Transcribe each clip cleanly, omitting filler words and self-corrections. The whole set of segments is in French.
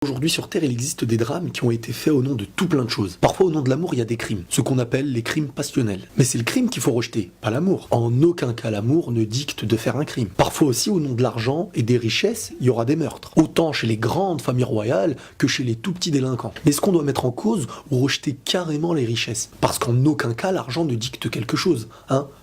Aujourd'hui sur Terre, il existe des drames qui ont été faits au nom de tout plein de choses. Parfois au nom de l'amour, il y a des crimes, ce qu'on appelle les crimes passionnels. Mais c'est le crime qu'il faut rejeter, pas l'amour. En aucun cas l'amour ne dicte de faire un crime. Parfois aussi au nom de l'argent et des richesses, il y aura des meurtres. Autant chez les grandes familles royales que chez les tout petits délinquants. Mais est-ce qu'on doit mettre en cause ou rejeter carrément les richesses? Parce qu'en aucun cas l'argent ne dicte quelque chose,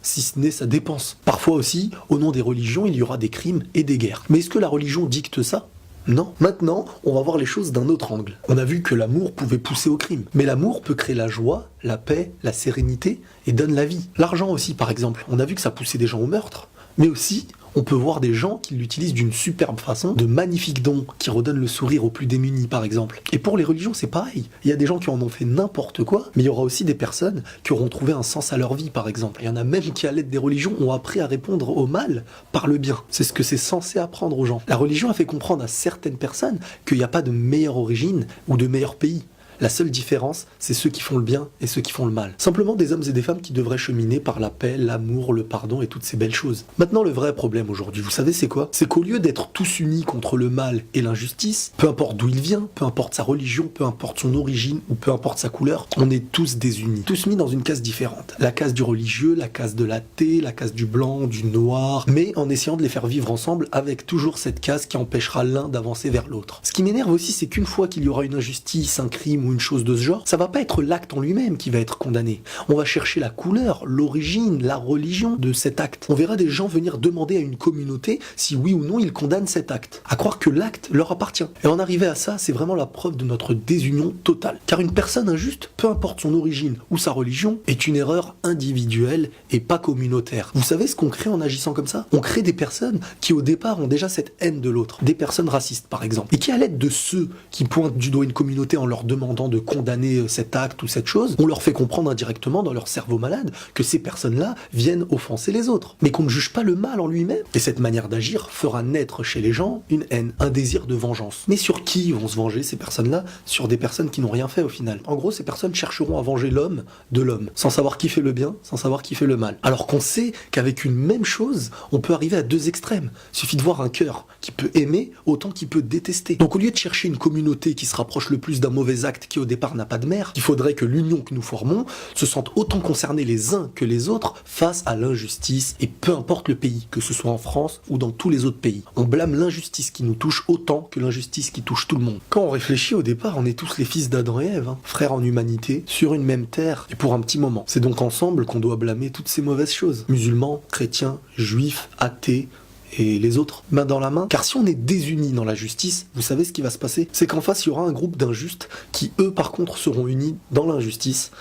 si ce n'est sa dépense. Parfois aussi, au nom des religions, il y aura des crimes et des guerres. Mais est-ce que la religion dicte ça? Non. Maintenant, on va voir les choses d'un autre angle. On a vu que l'amour pouvait pousser au crime. Mais l'amour peut créer la joie, la paix, la sérénité et donne la vie. L'argent aussi, par exemple. On a vu que ça poussait des gens au meurtre. Mais aussi, on peut voir des gens qui l'utilisent d'une superbe façon, de magnifiques dons, qui redonnent le sourire aux plus démunis, par exemple. Et pour les religions, c'est pareil. Il y a des gens qui en ont fait n'importe quoi, mais il y aura aussi des personnes qui auront trouvé un sens à leur vie, par exemple. Il y en a même qui, à l'aide des religions, ont appris à répondre au mal par le bien. C'est ce que c'est censé apprendre aux gens. La religion a fait comprendre à certaines personnes qu'il n'y a pas de meilleure origine ou de meilleur pays. La seule différence, c'est ceux qui font le bien et ceux qui font le mal. Simplement des hommes et des femmes qui devraient cheminer par la paix, l'amour, le pardon et toutes ces belles choses. Maintenant, le vrai problème aujourd'hui, vous savez c'est quoi? C'est qu'au lieu d'être tous unis contre le mal et l'injustice, peu importe d'où il vient, peu importe sa religion, peu importe son origine ou peu importe sa couleur, on est tous désunis, tous mis dans une case différente. La case du religieux, la case de l'athée, la case du blanc, du noir, mais en essayant de les faire vivre ensemble avec toujours cette case qui empêchera l'un d'avancer vers l'autre. Ce qui m'énerve aussi, c'est qu'une fois qu'il y aura une injustice, un crime ou une chose de ce genre, ça va pas être l'acte en lui-même qui va être condamné. On va chercher la couleur, l'origine, la religion de cet acte. On verra des gens venir demander à une communauté si oui ou non ils condamnent cet acte. À croire que l'acte leur appartient. Et en arriver à ça, c'est vraiment la preuve de notre désunion totale. Car une personne injuste, peu importe son origine ou sa religion, est une erreur individuelle et pas communautaire. Vous savez ce qu'on crée en agissant comme ça? On crée des personnes qui au départ ont déjà cette haine de l'autre. Des personnes racistes par exemple. Et qui à l'aide de ceux qui pointent du doigt une communauté en leur demandant de condamner cet acte ou cette chose, on leur fait comprendre indirectement dans leur cerveau malade que ces personnes-là viennent offenser les autres, mais qu'on ne juge pas le mal en lui-même. Et cette manière d'agir fera naître chez les gens une haine, un désir de vengeance. Mais sur qui vont se venger ces personnes-là? Sur des personnes qui n'ont rien fait au final. En gros, ces personnes chercheront à venger l'homme de l'homme, sans savoir qui fait le bien, sans savoir qui fait le mal. Alors qu'on sait qu'avec une même chose, on peut arriver à deux extrêmes. Il suffit de voir un cœur qui peut aimer autant qu'il peut détester. Donc au lieu de chercher une communauté qui se rapproche le plus d'un mauvais acte qui au départ n'a pas de mère, il faudrait que l'union que nous formons se sente autant concernés les uns que les autres face à l'injustice, et peu importe le pays, que ce soit en France ou dans tous les autres pays. On blâme l'injustice qui nous touche autant que l'injustice qui touche tout le monde. Quand on réfléchit au départ, on est tous les fils d'Adam et Ève, frères en humanité, sur une même terre, et pour un petit moment. C'est donc ensemble qu'on doit blâmer toutes ces mauvaises choses. Musulmans, chrétiens, juifs, athées, et les autres, main dans la main. Car si on est désunis dans la justice, vous savez ce qui va se passer? C'est qu'en face, il y aura un groupe d'injustes qui, eux, par contre, seront unis dans l'injustice.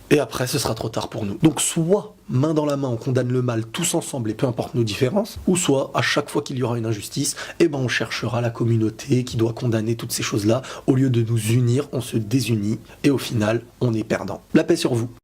Et après, ce sera trop tard pour nous. Donc soit, main dans la main, on condamne le mal tous ensemble et peu importe nos différences, ou soit, à chaque fois qu'il y aura une injustice, on cherchera la communauté qui doit condamner toutes ces choses-là. Au lieu de nous unir, on se désunit et au final, on est perdant. La paix sur vous.